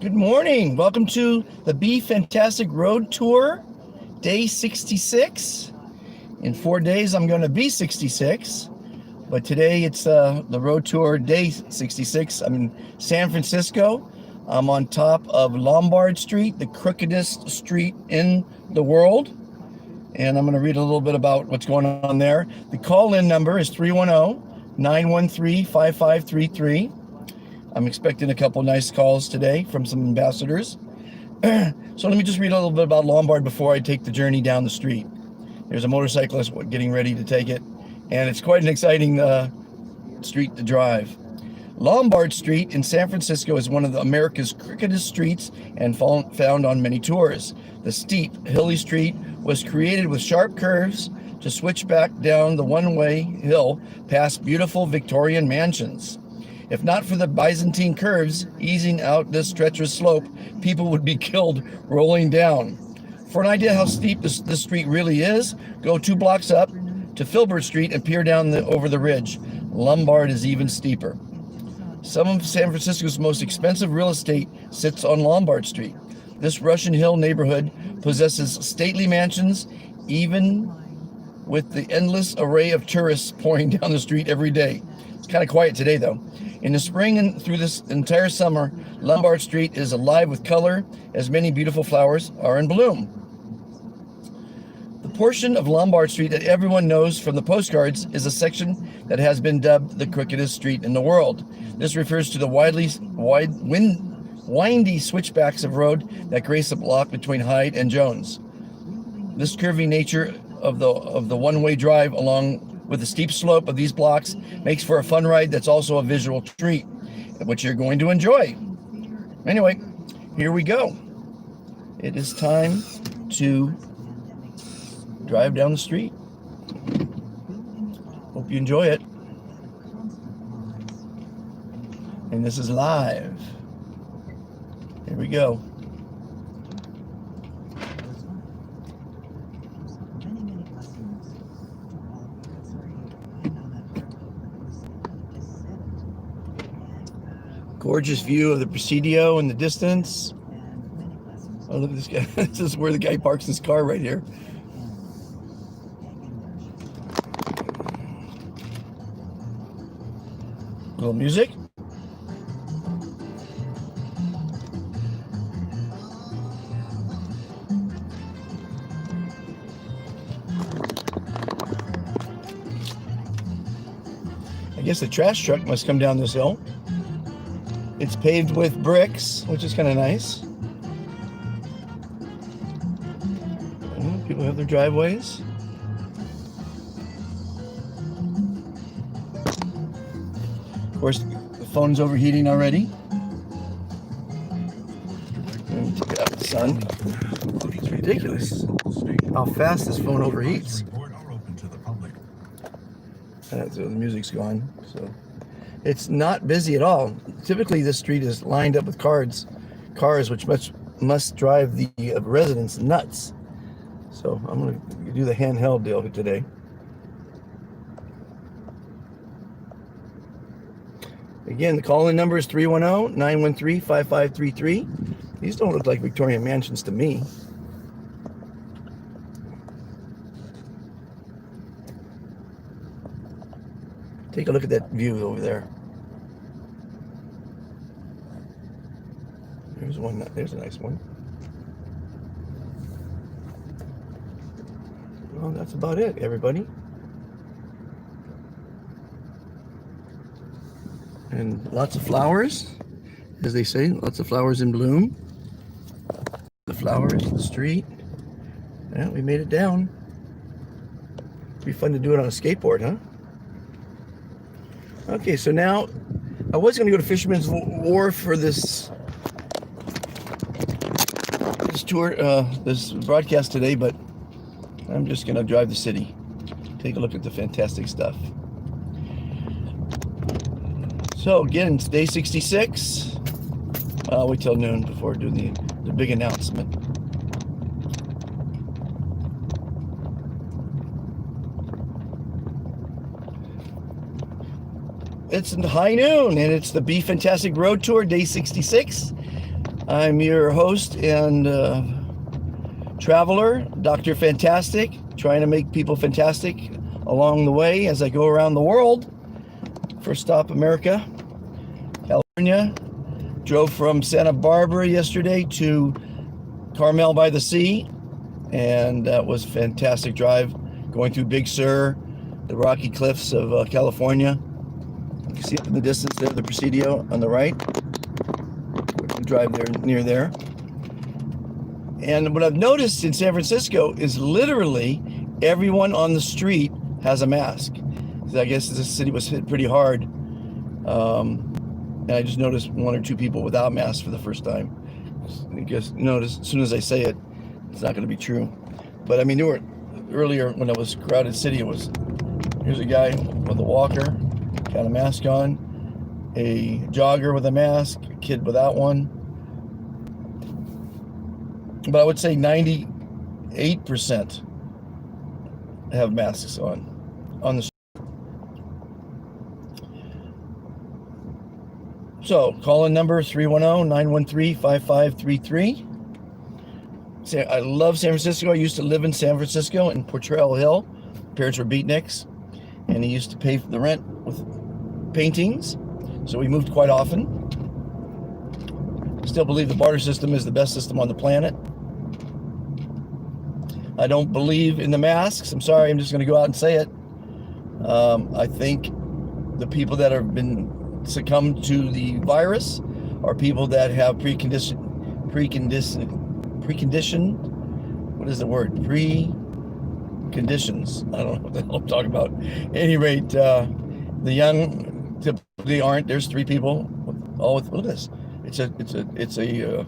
Good morning. Welcome to the Be Fantastic Road Tour, Day 66. In 4 days, I'm going to be 66. But today, it's the Road Tour, Day 66. I'm in San Francisco. I'm on top of Lombard Street, the crookedest street in the world. And I'm going to read a little bit about what's going on there. The call-in number is 310-913-5533. I'm expecting a couple nice calls today from some ambassadors. So let me just read a little bit about Lombard before I take the journey down the street. There's a motorcyclist getting ready to take it, and it's quite an exciting street to drive. Lombard Street in San Francisco is one of America's crookedest streets and found on many tours. The steep, hilly street was created with sharp curves to switch back down the one-way hill past beautiful Victorian mansions. If not for the Byzantine curves easing out this treacherous slope, people would be killed rolling down. For an idea how steep this street really is, go 2 blocks up to Filbert Street and peer down over the ridge. Lombard is even steeper. Some of San Francisco's most expensive real estate sits on Lombard Street. This Russian Hill neighborhood possesses stately mansions, even with the endless array of tourists pouring down the street every day. It's kind of quiet today, though. In the spring and through this entire summer, Lombard Street is alive with color, as many beautiful flowers are in bloom. The portion of Lombard Street that everyone knows from the postcards is a section that has been dubbed the crookedest street in the world. This refers to the windy switchbacks of road that grace the block between Hyde and Jones. This curvy nature of the one-way drive, along with the steep slope of these blocks, makes for a fun ride that's also a visual treat, which you're going to enjoy. Anyway, here we go. It is time to drive down the street. Hope you enjoy it. And this is live. Here we go. Gorgeous view of the Presidio in the distance. Oh, look at this guy. This is where the guy parks his car right here. A little music. I guess the trash truck must come down this hill. It's paved with bricks, which is kind of nice. People have their driveways. Of course, the phone's overheating already. Let me take it out of the sun. It's ridiculous how fast this phone overheats. So the music's gone, so it's not busy at all. Typically, this street is lined up with cars which must drive the residents nuts. So I'm going to do the handheld deal today. Again, the call-in number is 310-913-5533. These don't look like Victorian mansions to me. Take a look at that view over there. There's one. There's a nice one. Well, that's about it, everybody. And lots of flowers, as they say, lots of flowers in bloom. The flowers, the street. Yeah, we made it down. It'd be fun to do it on a skateboard, huh? Okay, so now I was going to go to Fisherman's Wharf for this tour, this broadcast today, but I'm just going to drive the city, take a look at the fantastic stuff. So again, it's day 66. I'll wait till noon before doing the big announcement. It's high noon, and it's the Be Fantastic Road Tour, Day 66. I'm your host and traveler, Dr. Fantastic, trying to make people fantastic along the way as I go around the world. First stop, America, California. Drove from Santa Barbara yesterday to Carmel by the Sea, and that was a fantastic drive, going through Big Sur, the rocky cliffs of California. You can see up in the distance there, the Presidio on the right. Drive there, near there. And what I've noticed in San Francisco is literally everyone on the street has a mask. I guess this city was hit pretty hard. And I just noticed one or two people without masks for the first time. I guess notice as soon as I say it, it's not going to be true. But I mean, there were earlier when it was a crowded city. Here's a guy with a walker, got a mask on, a jogger with a mask, a kid without one. But I would say 98% have masks on the street. So, call-in number 310-913-5533. I love San Francisco. I used to live in San Francisco in Potrero Hill. Parents were beatniks, and he used to pay for the rent with paintings. So we moved quite often. Still believe the barter system is the best system on the planet. I don't believe in the masks. I'm sorry, I'm just going to go out and say it. I think the people that have been succumbed to the virus are people that have preconditioned, what is the word? Preconditions. I don't know what the hell I'm talking about. At any rate, the young typically aren't. There's three people, all with, look at this. It's a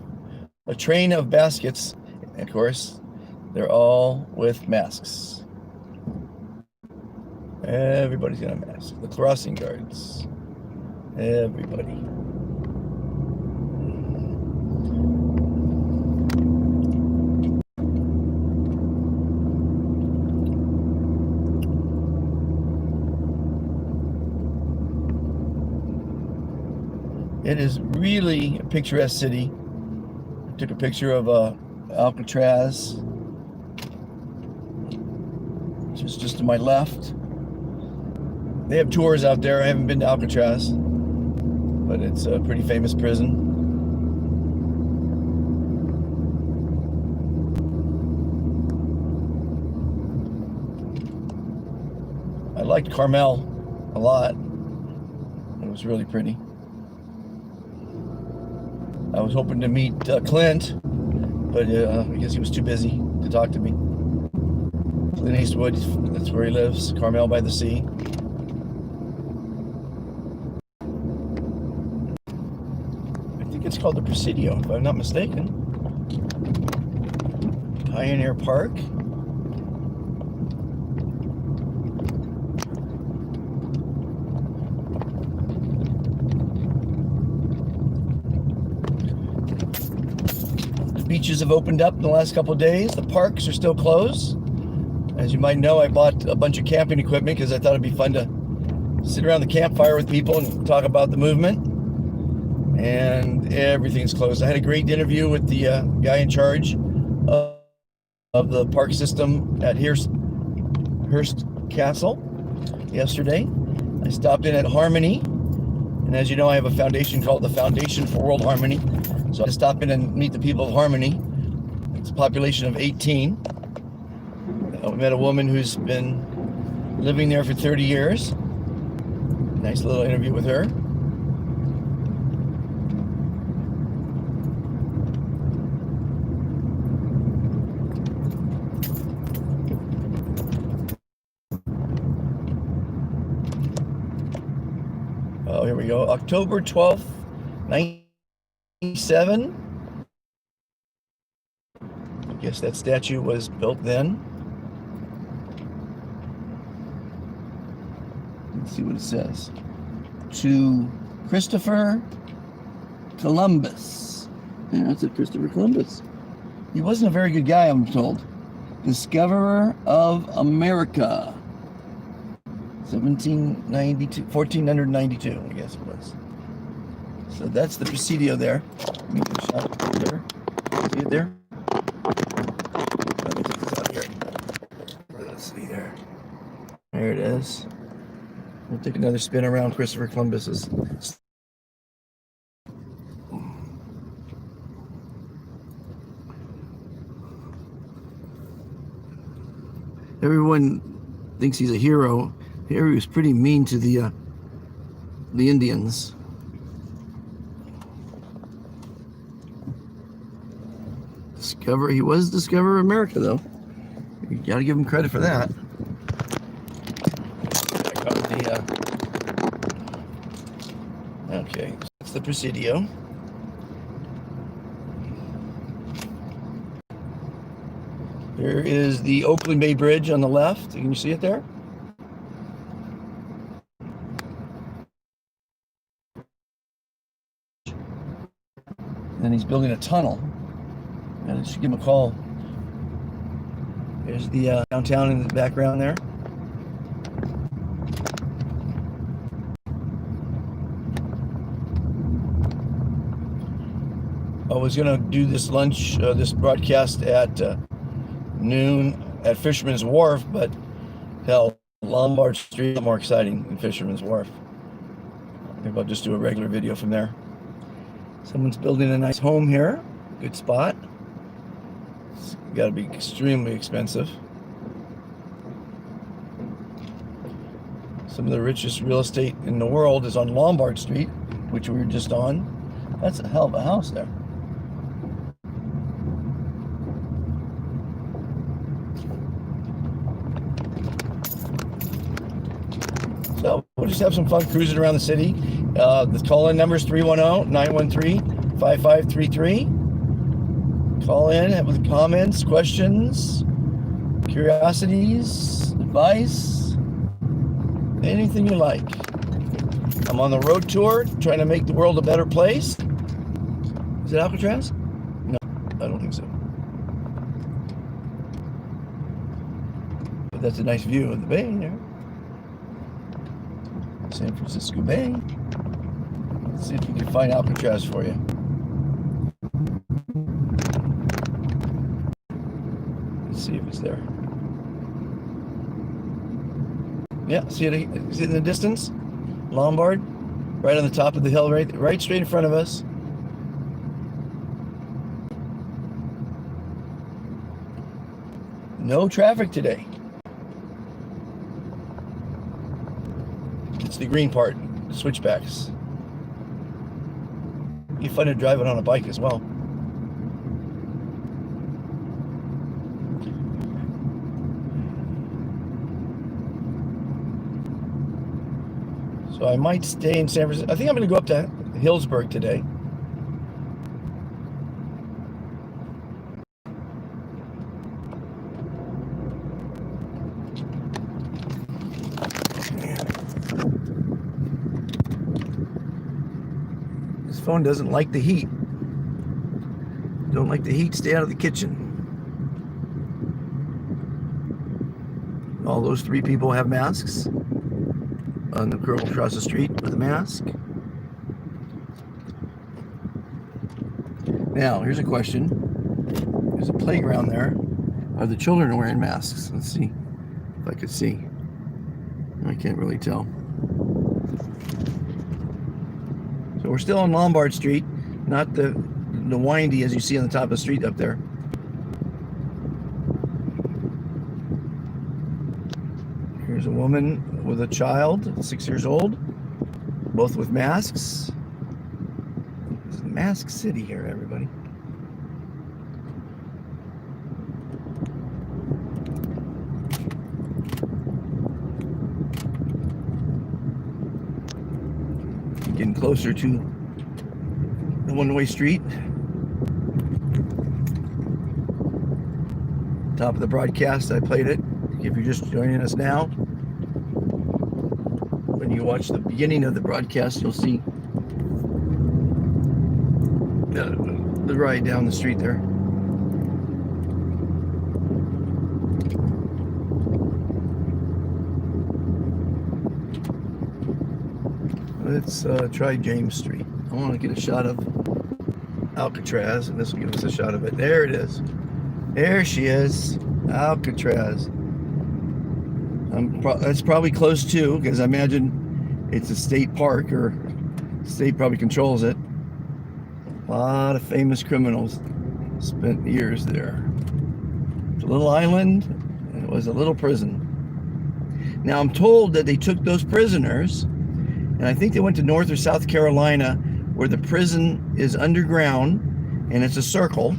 train of baskets, of course. They're all with masks. Everybody's got a mask. The crossing guards. Everybody. It is really a picturesque city. I took a picture of Alcatraz, which is just to my left. They have tours out there. I haven't been to Alcatraz, but it's a pretty famous prison. I liked Carmel a lot. It was really pretty. I was hoping to meet Clint, but I guess he was too busy to talk to me. Clint Eastwood, that's where he lives, Carmel by the Sea. I think it's called the Presidio, if I'm not mistaken. Pioneer Park. Beaches have opened up in the last couple of days. The parks are still closed. As you might know, I bought a bunch of camping equipment because I thought it'd be fun to sit around the campfire with people and talk about the movement. And everything's closed. I had a great interview with the guy in charge of the park system at Hearst Castle yesterday. I stopped in at Harmony. And as you know, I have a foundation called the Foundation for World Harmony. So I stopped in and meet the people of Harmony. It's a population of 18. I met a woman who's been living there for 30 years. Nice little interview with her. Oh, here we go. October 12th, 1997. I guess that statue was built then. Let's see what it says. To Christopher Columbus. Yeah, that's it, Christopher Columbus. He wasn't a very good guy, I'm told. Discoverer of America. 1492, I guess it was. So that's the Presidio there. Let me get a shot there. See it there? Let me take this out here. Let's see there. There it is. We'll take another spin around Christopher Columbus's. Everyone thinks he's a hero. Here he was pretty mean to the Indians. He was discoverer of America, though. You got to give him credit for that. Okay, so that's the Presidio. Here is the Oakland Bay Bridge on the left. Can you see it there? And he's building a tunnel. And I should give him a call. There's the downtown in the background there. I was going to do this lunch, this broadcast at noon at Fisherman's Wharf, but hell, Lombard Street is a lot more exciting than Fisherman's Wharf. I think I'll just do a regular video from there. Someone's building a nice home here. Good spot. It's got to be extremely expensive. Some of the richest real estate in the world is on Lombard Street, which we were just on. That's a hell of a house there. So we'll just have some fun cruising around the city. The call-in number is 310-913-5533. Call in, have the comments, questions, curiosities, advice, anything you like. I'm on the road tour trying to make the world a better place. Is it Alcatraz? No, I don't think so. But that's a nice view of the bay there. San Francisco Bay. Let's see if we can find Alcatraz for you. Let's see if it's there. Yeah, see it in the distance? Lombard, right on the top of the hill, right straight in front of us. No traffic today. It's the green part, the switchbacks. Be fun to drive it on a bike as well. So I might stay in San Francisco. I think I'm going to go up to Hillsburg today. This phone doesn't like the heat. Don't like the heat, stay out of the kitchen. All those three people have masks. On the girl across the street with a mask. Now, here's a question. There's a playground there. Are the children wearing masks? Let's see if I could see. I can't really tell. So we're still on Lombard Street, not the windy as you see on the top of the street up there. Here's a woman with a child, 6 years old, both with masks. It's a mask city here, everybody. Getting closer to the one-way street. Top of the broadcast, I played it. If you're just joining us now, when you watch the beginning of the broadcast, you'll see the ride down the street there. Let's try James Street. I want to get a shot of Alcatraz, and this will give us a shot of it. There it is. There she is, Alcatraz. That's probably close too, because I imagine it's a state park, or state probably controls it. A lot of famous criminals spent years there. It's a little island, and it was a little prison. Now I'm told that they took those prisoners, and I think they went to North or South Carolina, where the prison is underground, and it's a circle.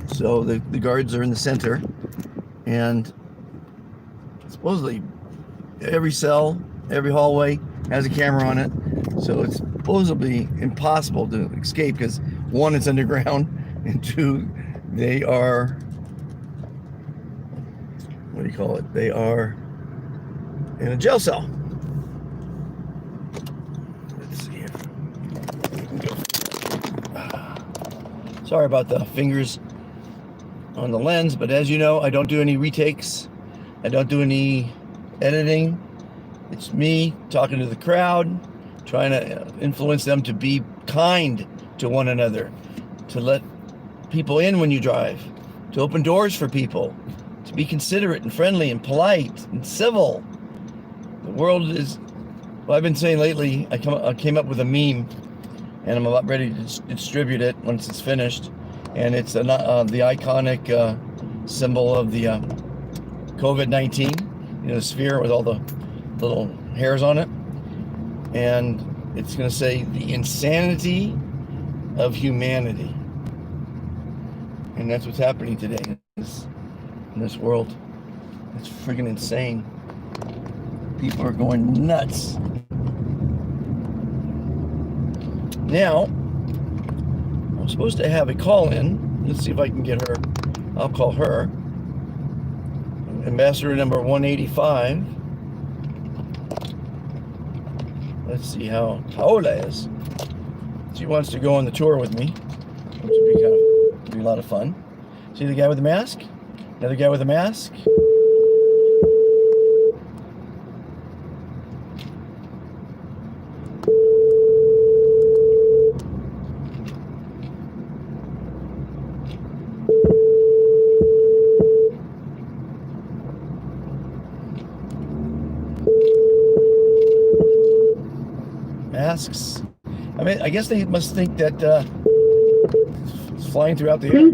So the guards are in the center, and supposedly every cell, every hallway has a camera on it. So it's supposedly impossible to escape, because one, it's underground, and two, they are, what do you call it? They are in a jail cell. Let's see here. Sorry about the fingers on the lens, but as you know, I don't do any retakes. I don't do any editing. It's me talking to the crowd, trying to influence them to be kind to one another, to let people in when you drive, to open doors for people, to be considerate and friendly and polite and civil. The world is, well, I've been saying lately, I came up with a meme, and I'm about ready to distribute it once it's finished. And it's the iconic symbol of the COVID-19, the sphere with all the little hairs on it. And it's going to say, the insanity of humanity. And that's what's happening today in this world. It's freaking insane. People are going nuts. Now, I'm supposed to have a call in. Let's see if I can get her. I'll call her. Ambassador number 185. Let's see how Paola is. She wants to go on the tour with me, which would be a lot of fun. See the guy with the mask? Another guy with a mask. Masks. I mean, I guess they must think that it's flying throughout the air.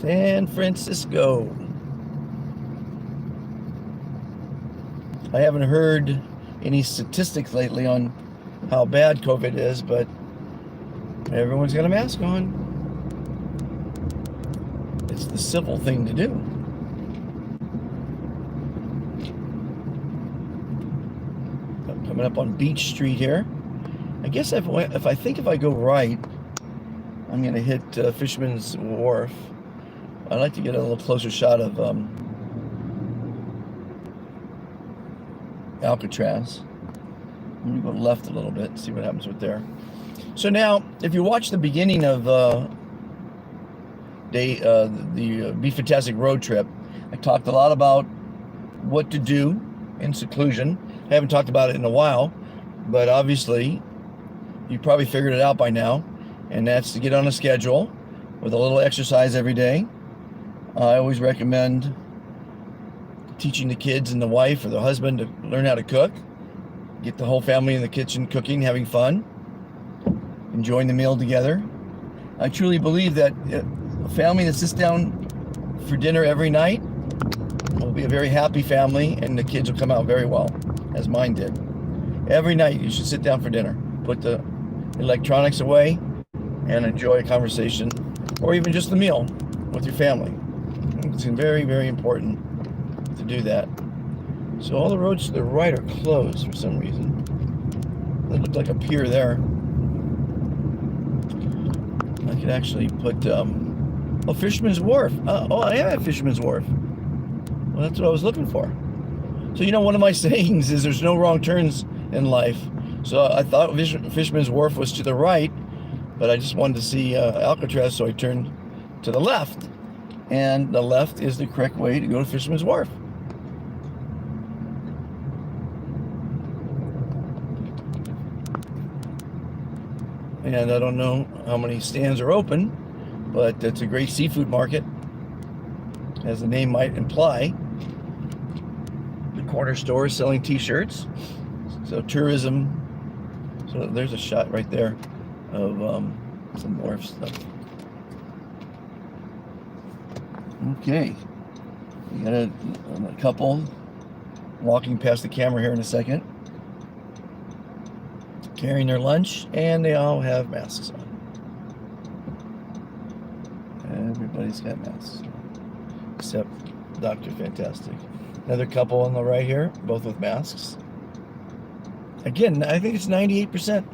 San Francisco. I haven't heard any statistics lately on how bad COVID is, but everyone's got a mask on. It's the civil thing to do. I'm coming up on Beach Street here. I guess if I go right, I'm going to hit Fisherman's Wharf. I'd like to get a little closer shot of Alcatraz. Let me go left a little bit, see what happens with there. So now, if you watch the beginning of the Be Fantastic road trip, I talked a lot about what to do in seclusion. I haven't talked about it in a while, but obviously you probably figured it out by now, and that's to get on a schedule with a little exercise every day. I always recommend teaching the kids and the wife or the husband to learn how to cook. Get the whole family in the kitchen cooking, having fun, enjoying the meal together. I truly believe that a family that sits down for dinner every night will be a very happy family, and the kids will come out very well, as mine did. Every night you should sit down for dinner. Put the electronics away and enjoy a conversation, or even just the meal with your family. It's very, very important to do that. So all the roads to the right are closed for some reason. It looked like a pier there. I could actually put, Fisherman's Wharf. I am at Fisherman's Wharf. Well, that's what I was looking for. So, one of my sayings is there's no wrong turns in life. So I thought Fisherman's Wharf was to the right, but I just wanted to see Alcatraz, so I turned to the left. And the left is the correct way to go to Fisherman's Wharf. And I don't know how many stands are open, but it's a great seafood market, as the name might imply. The corner store is selling t-shirts. So tourism. So there's a shot right there of some more stuff. Okay, we got a couple walking past the camera here in a second, carrying their lunch, and they all have masks on. Everybody's got masks on, except Dr. Fantastic. Another couple on the right here, both with masks. Again, I think it's 98%.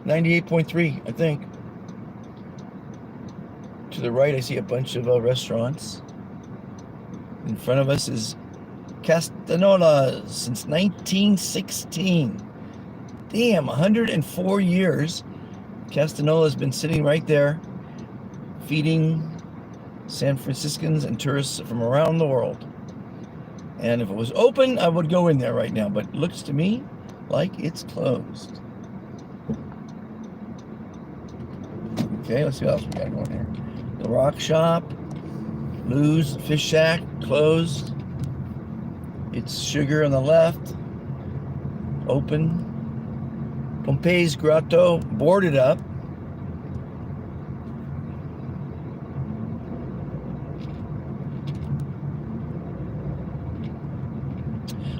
98.3, I think. To the right, I see a bunch of restaurants. In front of us is Castanola since 1916. Damn, 104 years. Castanola has been sitting right there, feeding San Franciscans and tourists from around the world. And if it was open, I would go in there right now, but it looks to me like it's closed. Okay, let's see what else we got going here. The Rock Shop, Lou's Fish Shack, closed. It's Sugar on the left, open. Pompeii's Grotto, boarded up.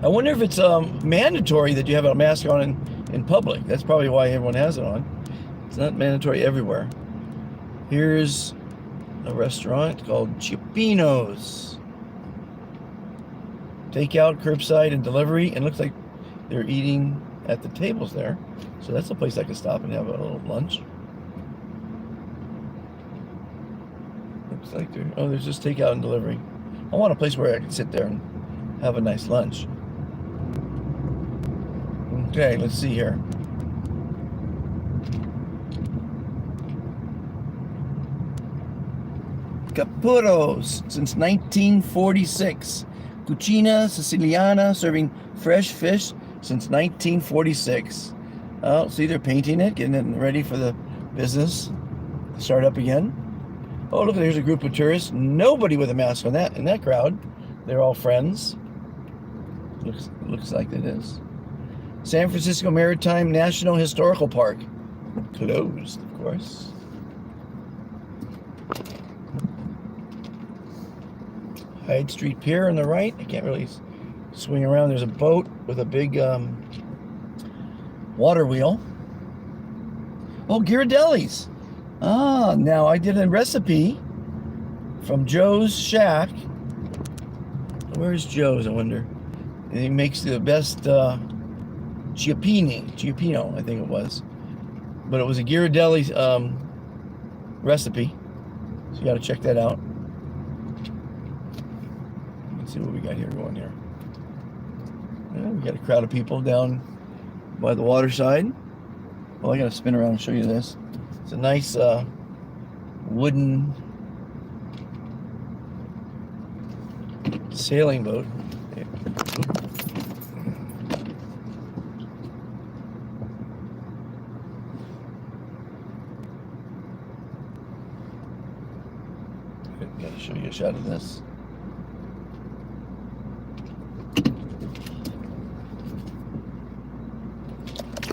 I wonder if it's mandatory that you have a mask on in public. That's probably why everyone has it on. It's not mandatory everywhere. Here's a restaurant called Cioppino's. Takeout, curbside, and delivery. And looks like they're eating at the tables there. So that's a place I could stop and have a little lunch. Looks like there's just takeout and delivery. I want a place where I can sit there and have a nice lunch. Okay, let's see here. Caputo's since 1946. Cucina Siciliana, serving fresh fish since 1946. Oh, see, they're painting it, getting it ready for the business to start up again. Oh, look, there's a group of tourists. Nobody with a mask on in that crowd. They're all friends. Looks like it is. San Francisco Maritime National Historical Park. Closed, of course. Hyde Street Pier on the right. I can't really swing around. There's a boat with a big water wheel. Oh, Ghirardelli's. Ah, now I did a recipe from Joe's Shack. Where's Joe's, I wonder? And he makes the best Cioppino, I think it was. But it was a Ghirardelli's recipe. So you got to check that out. Let's see what we got here going here. Yeah, we got a crowd of people down by the waterside. Well, I got to spin around and show you this. It's a nice wooden sailing boat. Got to show you a shot of this.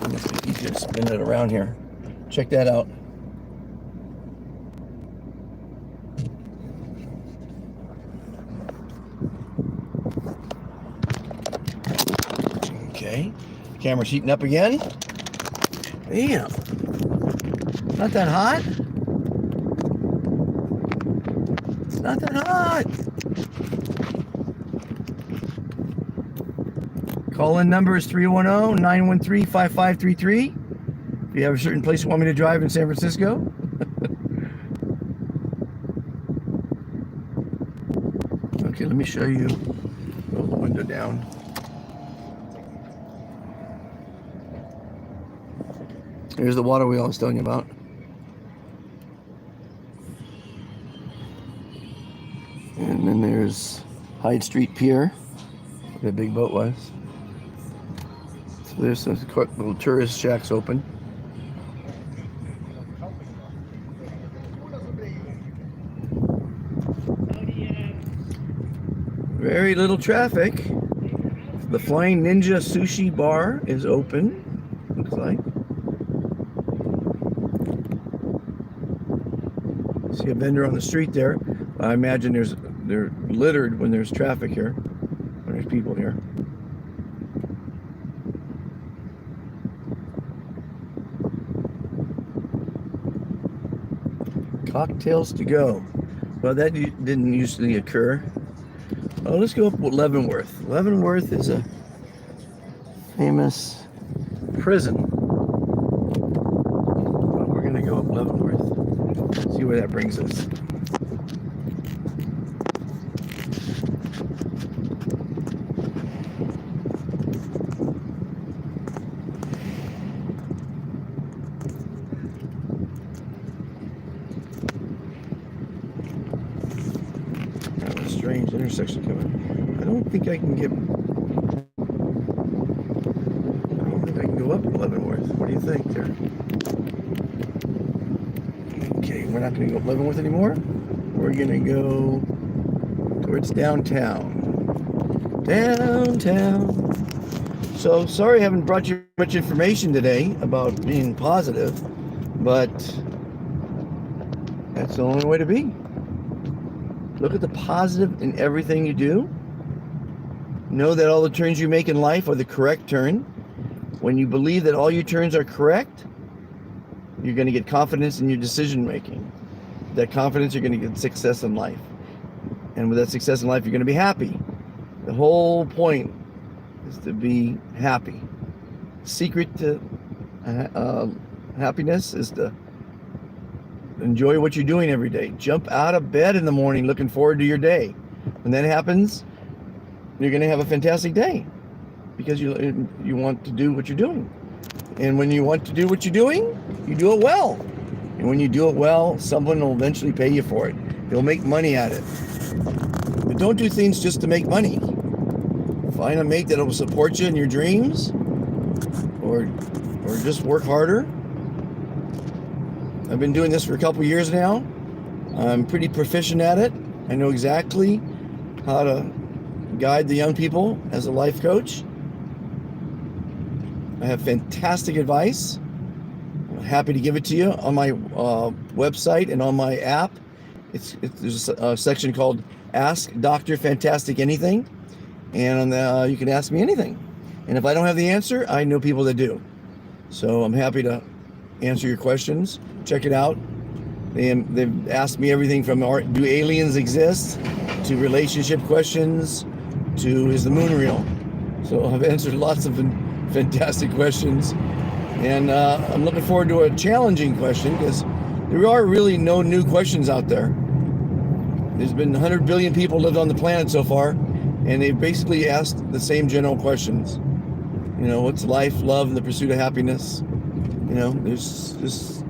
It's easier to spin it around here. Check that out. Okay, camera's heating up again. Damn, not that hot. It's not that hot. Call-in number is 310-913-5533. If you have a certain place you want me to drive in San Francisco. Okay, let me show you. Roll the window down. Here's the water wheel I was telling you about. And then there's Hyde Street Pier, where the big boat was. there's some little tourist shacks open. Very little traffic. The Flying Ninja Sushi Bar is open, looks like. See a vendor on the street there. I imagine they're littered when there's traffic here, when there's people here. Cocktails to go. Well, that didn't usually occur. Oh, let's go up with Leavenworth. Leavenworth is a famous prison. Well, we're going to go up Leavenworth. See where that brings us. Strange intersection coming. I don't think I can go up Leavenworth. What do you think there? Okay, we're not going to go up Leavenworth anymore. We're going to go towards downtown. So sorry I haven't brought you much information today about being positive, but that's the only way to be. Look at the positive in everything you do. Know that all the turns you make in life are the correct turn. When you believe that all your turns are correct, you're going to get confidence in your decision making. That confidence, you're going to get success in life. And with that success in life, you're going to be happy. The whole point is to be happy. Secret to happiness is to enjoy what you're doing every day. Jump out of bed in the morning looking forward to your day. When that happens, you're going to have a fantastic day because you want to do what you're doing. And when you want to do what you're doing, you do it well. And when you do it well, someone will eventually pay you for it. They'll make money at it. But don't do things just to make money. Find a mate that will support you in your dreams, or just work harder. I've been doing this for a couple years now. I'm pretty proficient at it. I know exactly how to guide the young people as a life coach. I have fantastic advice. I'm happy to give it to you on my website and on my app. There's a section called Ask Dr. Fantastic Anything, and you can ask me anything. And if I don't have the answer, I know people that do. So I'm happy to answer your questions. Check it out. They've asked me everything from do aliens exist, to relationship questions, to is the moon real? So I've answered lots of fantastic questions, and I'm looking forward to a challenging question because there are really no new questions out there. There's been 100 billion people lived on the planet so far, and they've basically asked the same general questions. You know, what's life, love, and the pursuit of happiness? You know, there's just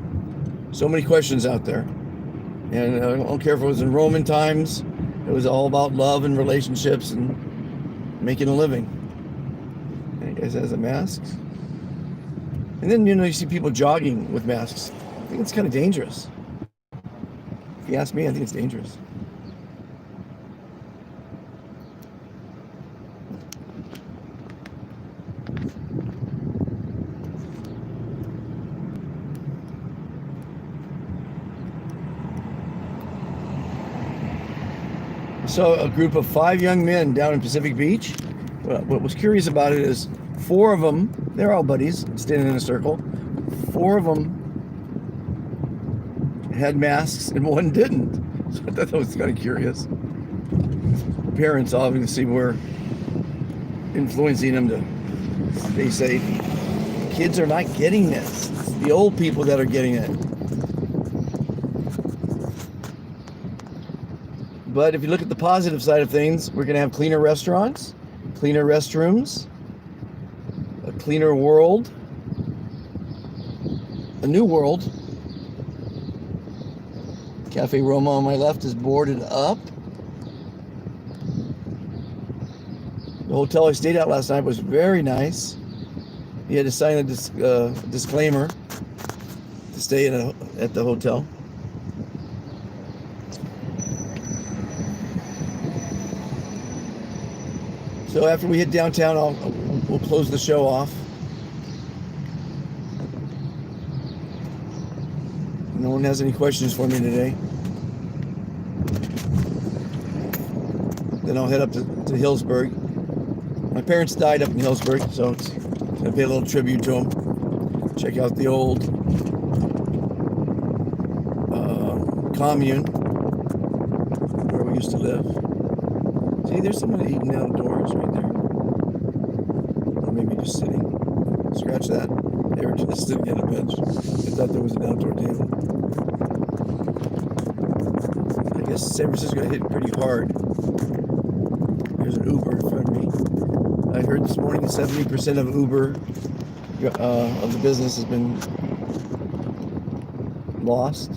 so many questions out there. And I don't care if it was in Roman times, it was all about love and relationships and making a living. And you guys has a mask. And then, you know, you see people jogging with masks. I think it's kind of dangerous. If you ask me, I think it's dangerous. So a group of 5 young men down in Pacific Beach. What was curious about it is 4 of them, they're all buddies, standing in a circle. 4 of them had masks and 1 didn't. So I thought that was kind of curious. Parents obviously were influencing them to stay safe. Kids are not getting this. It's the old people that are getting it. But if you look at the positive side of things, we're going to have cleaner restaurants, cleaner restrooms, a cleaner world, a new world. Cafe Roma on my left is boarded up. The hotel I stayed at last night was very nice. You had to sign a disclaimer to stay at the hotel. So after we hit downtown, we'll close the show off. No one has any questions for me today. Then I'll head up to Hillsburg. My parents died up in Hillsburg, so it's gonna pay a little tribute to them. Check out the old commune where we used to live. See, there's someone eating outdoors right there. Or maybe just sitting. Scratch that. They were just sitting at a bench. I thought there was an outdoor table. I guess San Francisco got hit pretty hard. There's an Uber in front of me. I heard this morning 70% of Uber of the business has been lost.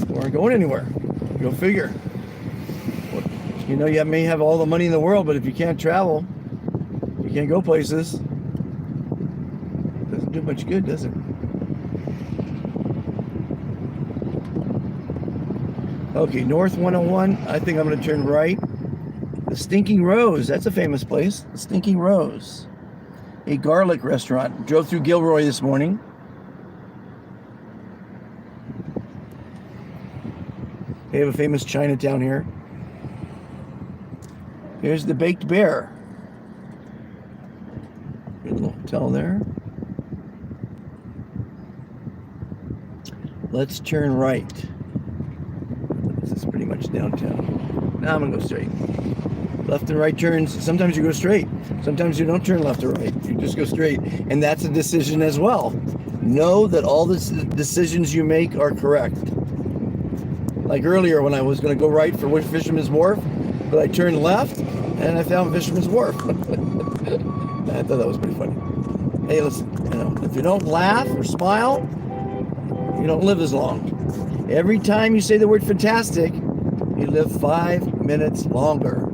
We aren't going anywhere. Go figure. You know, you may have all the money in the world, but if you can't travel, you can't go places. Doesn't do much good, does it? Okay, North 101. I think I'm going to turn right. The Stinking Rose. That's a famous place. The Stinking Rose. A garlic restaurant. Drove through Gilroy this morning. They have a famous Chinatown here. Here's the Baked Bear. Good little hotel there. Let's turn right. This is pretty much downtown. Now I'm gonna go straight. Left and right turns. Sometimes you go straight. Sometimes you don't turn left or right. You just go straight. And that's a decision as well. Know that all the decisions you make are correct. Like earlier when I was gonna go right for Fisherman's Wharf, but I turned left and I found Fisherman's Wharf. I thought that was pretty funny. Hey, listen, you know, if you don't laugh or smile, you don't live as long. Every time you say the word fantastic, you live 5 minutes longer.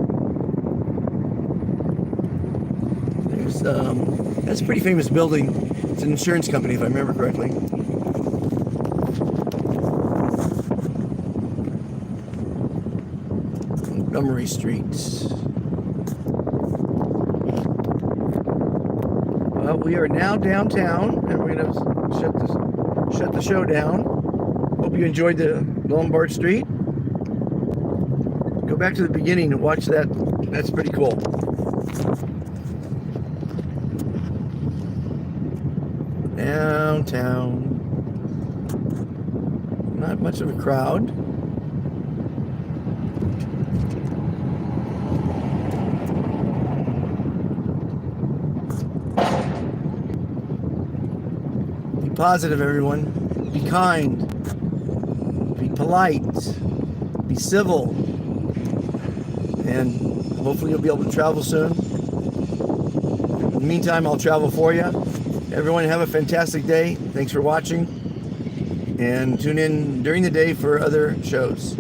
There's that's a pretty famous building. It's an insurance company, if I remember correctly. Montgomery Street. Well, we are now downtown, and we're gonna shut the show down. Hope you enjoyed the Lombard Street. Go back to the beginning and watch that. That's pretty cool. Downtown. Not much of a crowd. Be positive, everyone. Be kind. Be polite. Be civil. And hopefully you'll be able to travel soon. In the meantime, I'll travel for you. Everyone have a fantastic day. Thanks for watching. And tune in during the day for other shows.